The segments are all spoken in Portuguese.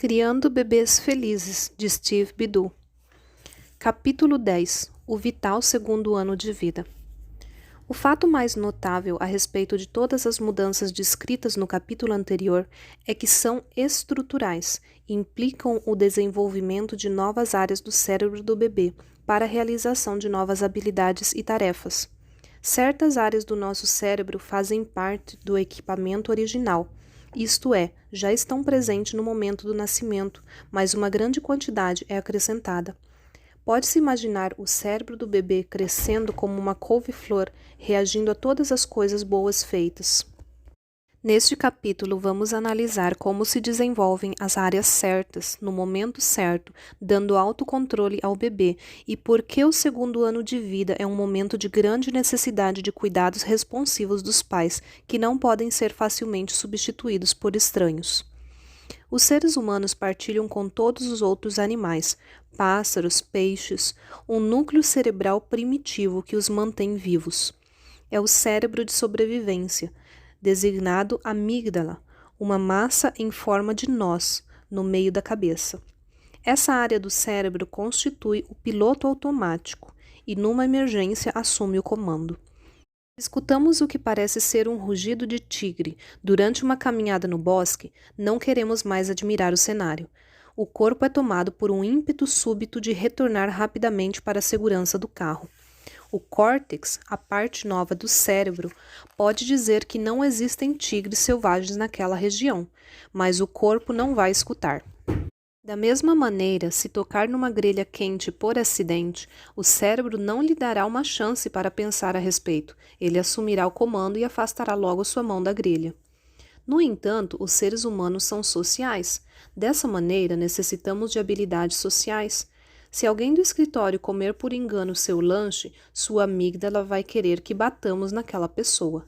Criando Bebês Felizes, de Steve Biddle. Capítulo 10. O vital segundo ano de vida. O fato mais notável a respeito de todas as mudanças descritas no capítulo anterior é que são estruturais e implicam o desenvolvimento de novas áreas do cérebro do bebê para a realização de novas habilidades e tarefas. Certas áreas do nosso cérebro fazem parte do equipamento original, isto é, já estão presentes no momento do nascimento, mas uma grande quantidade é acrescentada. Pode-se imaginar o cérebro do bebê crescendo como uma couve-flor, reagindo a todas as coisas boas feitas. Neste capítulo, vamos analisar como se desenvolvem as áreas certas, no momento certo, dando autocontrole ao bebê e por que o segundo ano de vida é um momento de grande necessidade de cuidados responsivos dos pais, que não podem ser facilmente substituídos por estranhos. Os seres humanos partilham com todos os outros animais, pássaros, peixes, um núcleo cerebral primitivo que os mantém vivos. É o cérebro de sobrevivência, designado amígdala, uma massa em forma de nós, no meio da cabeça. Essa área do cérebro constitui o piloto automático e, numa emergência, assume o comando. Escutamos o que parece ser um rugido de tigre durante uma caminhada no bosque, não queremos mais admirar o cenário. O corpo é tomado por um ímpeto súbito de retornar rapidamente para a segurança do carro. O córtex, a parte nova do cérebro, pode dizer que não existem tigres selvagens naquela região, mas o corpo não vai escutar. Da mesma maneira, se tocar numa grelha quente por acidente, o cérebro não lhe dará uma chance para pensar a respeito. Ele assumirá o comando e afastará logo sua mão da grelha. No entanto, os seres humanos são sociais. Dessa maneira, necessitamos de habilidades sociais. Se alguém do escritório comer por engano seu lanche, sua amígdala vai querer que batamos naquela pessoa.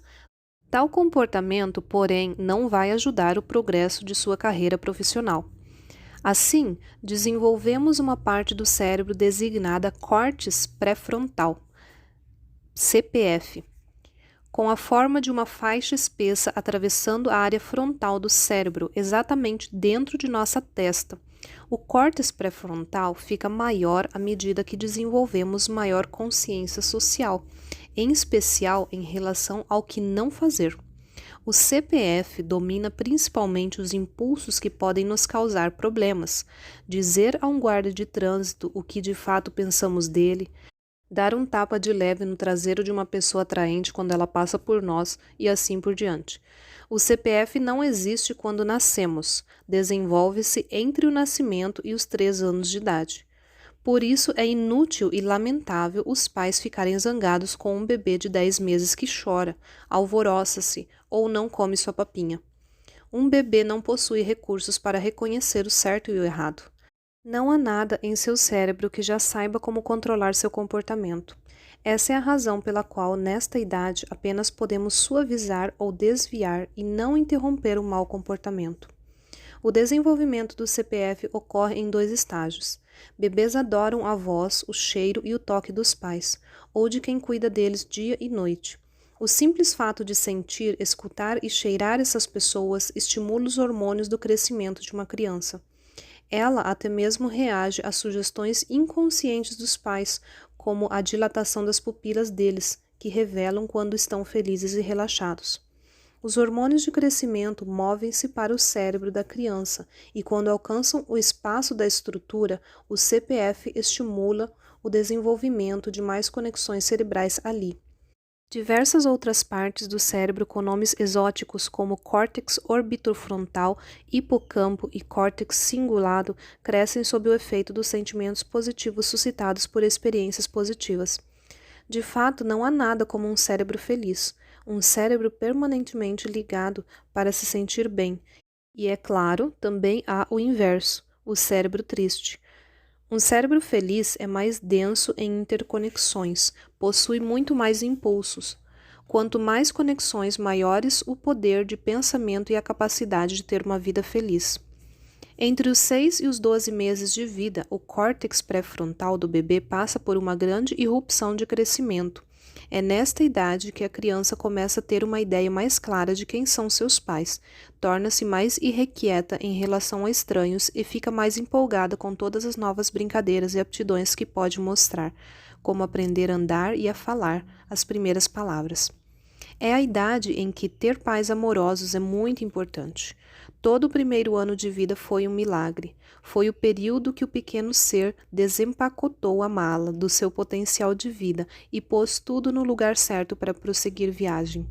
Tal comportamento, porém, não vai ajudar o progresso de sua carreira profissional. Assim, desenvolvemos uma parte do cérebro designada córtex pré-frontal, CPF, com a forma de uma faixa espessa atravessando a área frontal do cérebro, exatamente dentro de nossa testa. O córtex pré-frontal fica maior à medida que desenvolvemos maior consciência social, em especial em relação ao que não fazer. O CPF domina principalmente os impulsos que podem nos causar problemas, dizer a um guarda de trânsito o que de fato pensamos dele, dar um tapa de leve no traseiro de uma pessoa atraente quando ela passa por nós e assim por diante. O CPF não existe quando nascemos, desenvolve-se entre o nascimento e os 3 anos de idade. Por isso é inútil e lamentável os pais ficarem zangados com um bebê de 10 meses que chora, alvoroça-se ou não come sua papinha. Um bebê não possui recursos para reconhecer o certo e o errado. Não há nada em seu cérebro que já saiba como controlar seu comportamento. Essa é a razão pela qual, nesta idade, apenas podemos suavizar ou desviar e não interromper o mau comportamento. O desenvolvimento do CPF ocorre em 2 estágios. Bebês adoram a voz, o cheiro e o toque dos pais, ou de quem cuida deles dia e noite. O simples fato de sentir, escutar e cheirar essas pessoas estimula os hormônios do crescimento de uma criança. Ela até mesmo reage a sugestões inconscientes dos pais, como a dilatação das pupilas deles, que revelam quando estão felizes e relaxados. Os hormônios de crescimento movem-se para o cérebro da criança e, quando alcançam o espaço da estrutura, o CPF estimula o desenvolvimento de mais conexões cerebrais ali. Diversas outras partes do cérebro com nomes exóticos como córtex orbitofrontal, hipocampo e córtex cingulado crescem sob o efeito dos sentimentos positivos suscitados por experiências positivas. De fato, não há nada como um cérebro feliz, um cérebro permanentemente ligado para se sentir bem. E, é claro, também há o inverso, o cérebro triste. Um cérebro feliz é mais denso em interconexões, possui muito mais impulsos. Quanto mais conexões, maiores o poder de pensamento e a capacidade de ter uma vida feliz. Entre os 6 e os 12 meses de vida, o córtex pré-frontal do bebê passa por uma grande irrupção de crescimento. É nesta idade que a criança começa a ter uma ideia mais clara de quem são seus pais, torna-se mais irrequieta em relação a estranhos e fica mais empolgada com todas as novas brincadeiras e aptidões que pode mostrar, como aprender a andar e a falar as primeiras palavras. É a idade em que ter pais amorosos é muito importante. Todo o primeiro ano de vida foi um milagre. Foi o período que o pequeno ser desempacotou a mala do seu potencial de vida e pôs tudo no lugar certo para prosseguir viagem.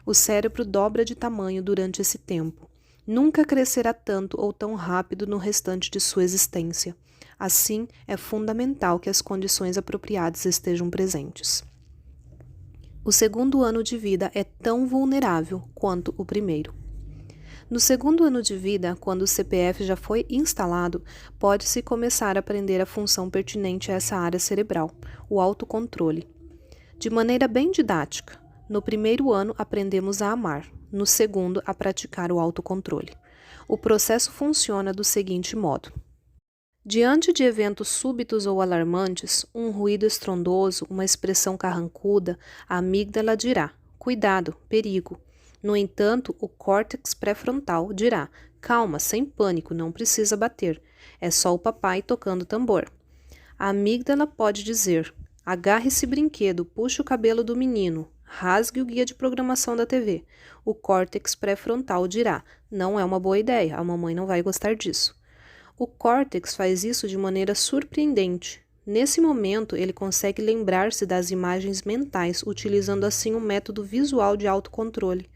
O cérebro dobra de tamanho durante esse tempo. Nunca crescerá tanto ou tão rápido no restante de sua existência. Assim, é fundamental que as condições apropriadas estejam presentes. O segundo ano de vida é tão vulnerável quanto o primeiro. No segundo ano de vida, quando o CPF já foi instalado, pode-se começar a aprender a função pertinente a essa área cerebral, o autocontrole. De maneira bem didática, no primeiro ano aprendemos a amar, no segundo a praticar o autocontrole. O processo funciona do seguinte modo. Diante de eventos súbitos ou alarmantes, um ruído estrondoso, uma expressão carrancuda, a amígdala dirá: cuidado, perigo. No entanto, o córtex pré-frontal dirá: calma, sem pânico, não precisa bater. É só o papai tocando tambor. A amígdala pode dizer: agarre esse brinquedo, puxe o cabelo do menino, rasgue o guia de programação da TV. O córtex pré-frontal dirá: não é uma boa ideia, a mamãe não vai gostar disso. O córtex faz isso de maneira surpreendente. Nesse momento, ele consegue lembrar-se das imagens mentais, utilizando assim um método visual de autocontrole.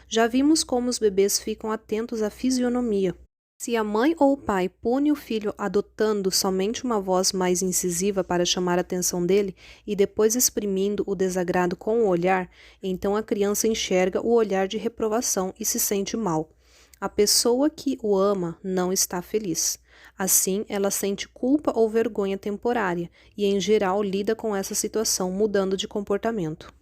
Já vimos como os bebês ficam atentos à fisionomia. Se a mãe ou o pai pune o filho adotando somente uma voz mais incisiva para chamar a atenção dele e depois exprimindo o desagrado com o olhar, então a criança enxerga o olhar de reprovação e se sente mal. A pessoa que o ama não está feliz. Assim, ela sente culpa ou vergonha temporária e, em geral, lida com essa situação mudando de comportamento.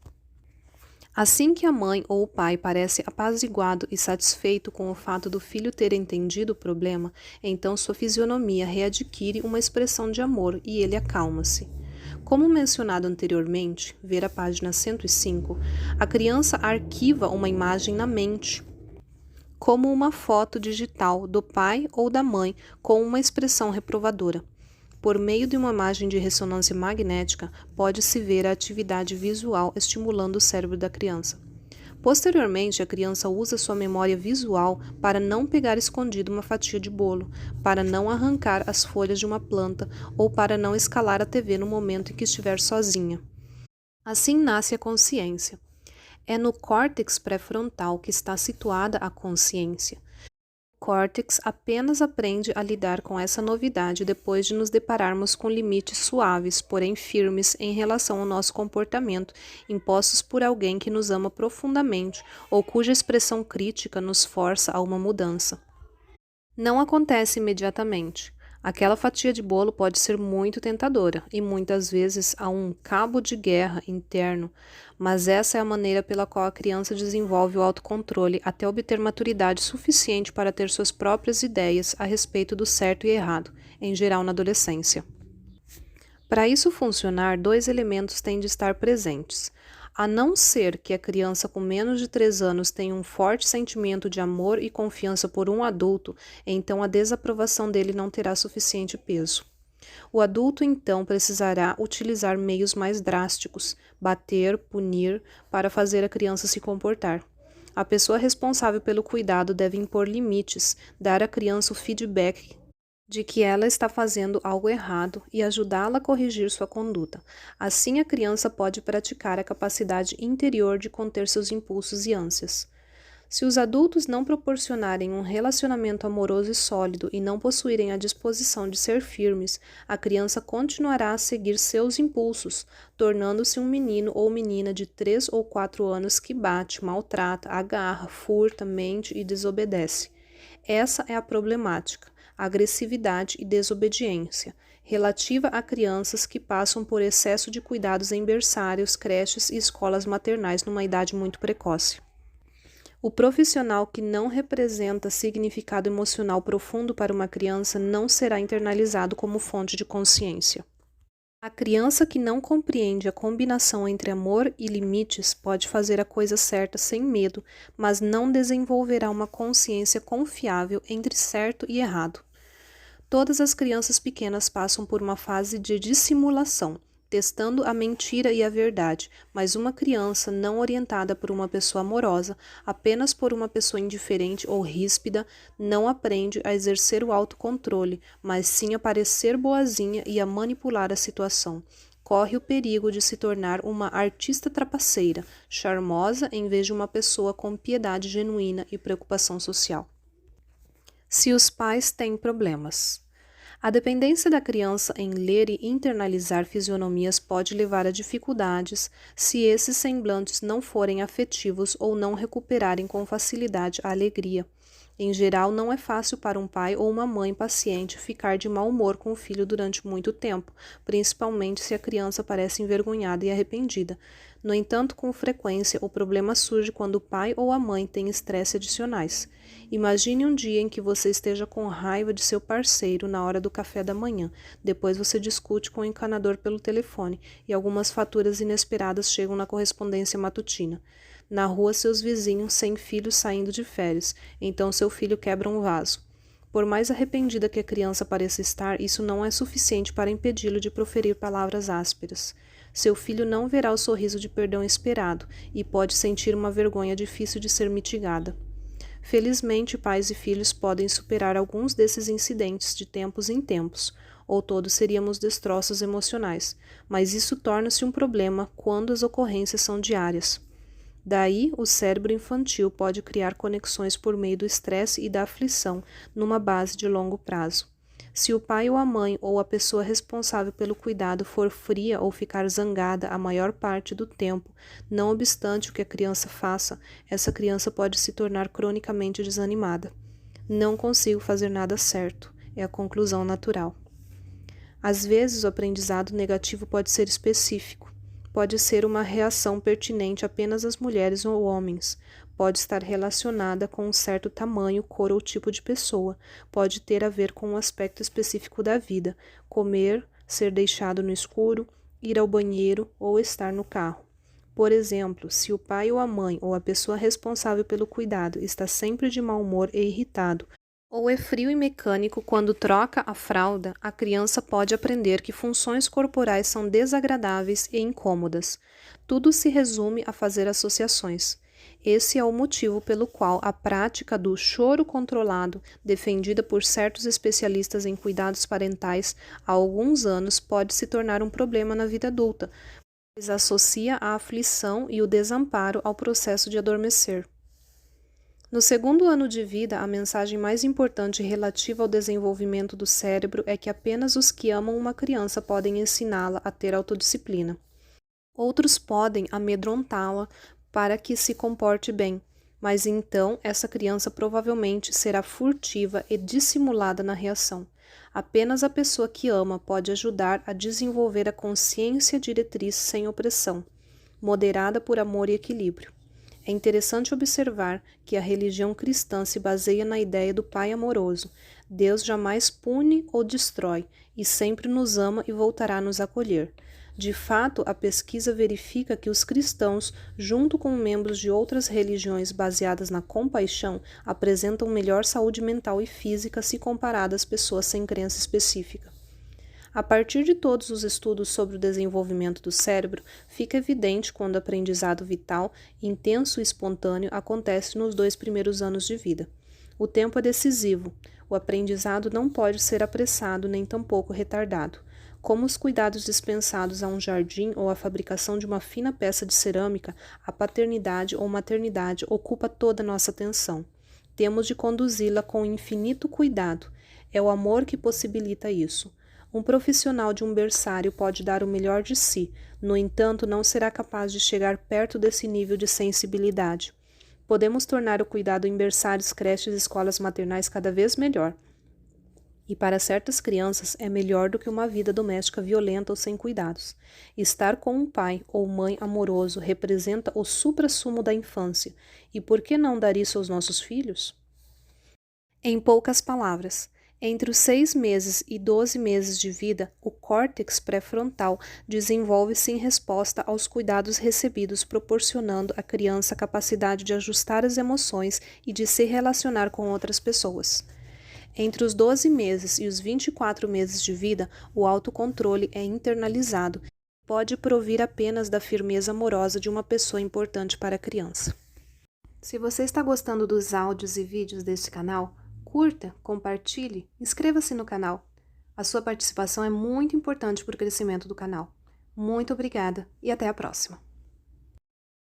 Assim que a mãe ou o pai parece apaziguado e satisfeito com o fato do filho ter entendido o problema, então sua fisionomia readquire uma expressão de amor e ele acalma-se. Como mencionado anteriormente, ver a página 105, a criança arquiva uma imagem na mente, como uma foto digital do pai ou da mãe com uma expressão reprovadora. Por meio de uma imagem de ressonância magnética, pode-se ver a atividade visual estimulando o cérebro da criança. Posteriormente, a criança usa sua memória visual para não pegar escondido uma fatia de bolo, para não arrancar as folhas de uma planta ou para não escalar a TV no momento em que estiver sozinha. Assim nasce a consciência. É no córtex pré-frontal que está situada a consciência. O córtex apenas aprende a lidar com essa novidade depois de nos depararmos com limites suaves, porém firmes em relação ao nosso comportamento, impostos por alguém que nos ama profundamente ou cuja expressão crítica nos força a uma mudança. Não acontece imediatamente. Aquela fatia de bolo pode ser muito tentadora e muitas vezes há um cabo de guerra interno, mas essa é a maneira pela qual a criança desenvolve o autocontrole até obter maturidade suficiente para ter suas próprias ideias a respeito do certo e errado, em geral na adolescência. Para isso funcionar, dois elementos têm de estar presentes. A não ser que a criança com menos de 3 anos tenha um forte sentimento de amor e confiança por um adulto, então a desaprovação dele não terá suficiente peso. O adulto, então, precisará utilizar meios mais drásticos, bater, punir, para fazer a criança se comportar. A pessoa responsável pelo cuidado deve impor limites, dar à criança o feedback de que ela está fazendo algo errado e ajudá-la a corrigir sua conduta. Assim, a criança pode praticar a capacidade interior de conter seus impulsos e ânsias. Se os adultos não proporcionarem um relacionamento amoroso e sólido e não possuírem a disposição de ser firmes, a criança continuará a seguir seus impulsos, tornando-se um menino ou menina de 3 ou 4 anos que bate, maltrata, agarra, furta, mente e desobedece. Essa é a problemática. Agressividade e desobediência, relativa a crianças que passam por excesso de cuidados em berçários, creches e escolas maternais numa idade muito precoce. O profissional que não representa significado emocional profundo para uma criança não será internalizado como fonte de consciência. A criança que não compreende a combinação entre amor e limites pode fazer a coisa certa sem medo, mas não desenvolverá uma consciência confiável entre certo e errado. Todas as crianças pequenas passam por uma fase de dissimulação, testando a mentira e a verdade, mas uma criança não orientada por uma pessoa amorosa, apenas por uma pessoa indiferente ou ríspida, não aprende a exercer o autocontrole, mas sim a parecer boazinha e a manipular a situação. Corre o perigo de se tornar uma artista trapaceira, charmosa em vez de uma pessoa com piedade genuína e preocupação social. Se os pais têm problemas. A dependência da criança em ler e internalizar fisionomias pode levar a dificuldades se esses semblantes não forem afetivos ou não recuperarem com facilidade a alegria. Em geral, não é fácil para um pai ou uma mãe paciente ficar de mau humor com o filho durante muito tempo, principalmente se a criança parece envergonhada e arrependida. No entanto, com frequência, o problema surge quando o pai ou a mãe têm estresse adicionais. Imagine um dia em que você esteja com raiva de seu parceiro na hora do café da manhã. Depois você discute com o encanador pelo telefone e algumas faturas inesperadas chegam na correspondência matutina. Na rua, seus vizinhos sem filhos saindo de férias, então seu filho quebra um vaso. Por mais arrependida que a criança pareça estar, isso não é suficiente para impedi-lo de proferir palavras ásperas. Seu filho não verá o sorriso de perdão esperado e pode sentir uma vergonha difícil de ser mitigada. Felizmente, pais e filhos podem superar alguns desses incidentes de tempos em tempos, ou todos seríamos destroços emocionais, mas isso torna-se um problema quando as ocorrências são diárias. Daí, o cérebro infantil pode criar conexões por meio do estresse e da aflição numa base de longo prazo. Se o pai ou a mãe ou a pessoa responsável pelo cuidado for fria ou ficar zangada a maior parte do tempo, não obstante o que a criança faça, essa criança pode se tornar cronicamente desanimada. Não consigo fazer nada certo, é a conclusão natural. Às vezes, o aprendizado negativo pode ser específico. Pode ser uma reação pertinente apenas às mulheres ou homens. Pode estar relacionada com um certo tamanho, cor ou tipo de pessoa. Pode ter a ver com um aspecto específico da vida, comer, ser deixado no escuro, ir ao banheiro ou estar no carro. Por exemplo, se o pai ou a mãe ou a pessoa responsável pelo cuidado está sempre de mau humor e irritado, ou é frio e mecânico quando troca a fralda, a criança pode aprender que funções corporais são desagradáveis e incômodas. Tudo se resume a fazer associações. Esse é o motivo pelo qual a prática do choro controlado, defendida por certos especialistas em cuidados parentais há alguns anos, pode se tornar um problema na vida adulta, pois associa a aflição e o desamparo ao processo de adormecer. No segundo ano de vida, a mensagem mais importante relativa ao desenvolvimento do cérebro é que apenas os que amam uma criança podem ensiná-la a ter autodisciplina. Outros podem amedrontá-la para que se comporte bem, mas então essa criança provavelmente será furtiva e dissimulada na reação. Apenas a pessoa que ama pode ajudar a desenvolver a consciência diretriz sem opressão, moderada por amor e equilíbrio. É interessante observar que a religião cristã se baseia na ideia do Pai amoroso. Deus jamais pune ou destrói, e sempre nos ama e voltará a nos acolher. De fato, a pesquisa verifica que os cristãos, junto com membros de outras religiões baseadas na compaixão, apresentam melhor saúde mental e física se comparadas às pessoas sem crença específica. A partir de todos os estudos sobre o desenvolvimento do cérebro, fica evidente quando o aprendizado vital, intenso e espontâneo acontece nos 2 primeiros anos de vida. O tempo é decisivo. O aprendizado não pode ser apressado nem tampouco retardado. Como os cuidados dispensados a um jardim ou a fabricação de uma fina peça de cerâmica, a paternidade ou maternidade ocupa toda a nossa atenção. Temos de conduzi-la com infinito cuidado. É o amor que possibilita isso. Um profissional de um berçário pode dar o melhor de si, no entanto, não será capaz de chegar perto desse nível de sensibilidade. Podemos tornar o cuidado em berçários, creches e escolas maternais cada vez melhor. E para certas crianças é melhor do que uma vida doméstica violenta ou sem cuidados. Estar com um pai ou mãe amoroso representa o suprassumo da infância. E por que não dar isso aos nossos filhos? Em poucas palavras, Entre os 6 meses e 12 meses de vida, o córtex pré-frontal desenvolve-se em resposta aos cuidados recebidos, proporcionando à criança a capacidade de ajustar as emoções e de se relacionar com outras pessoas. Entre os 12 meses e os 24 meses de vida, o autocontrole é internalizado e pode provir apenas da firmeza amorosa de uma pessoa importante para a criança. Se você está gostando dos áudios e vídeos deste canal, curta, compartilhe, inscreva-se no canal. A sua participação é muito importante para o crescimento do canal. Muito obrigada e até a próxima!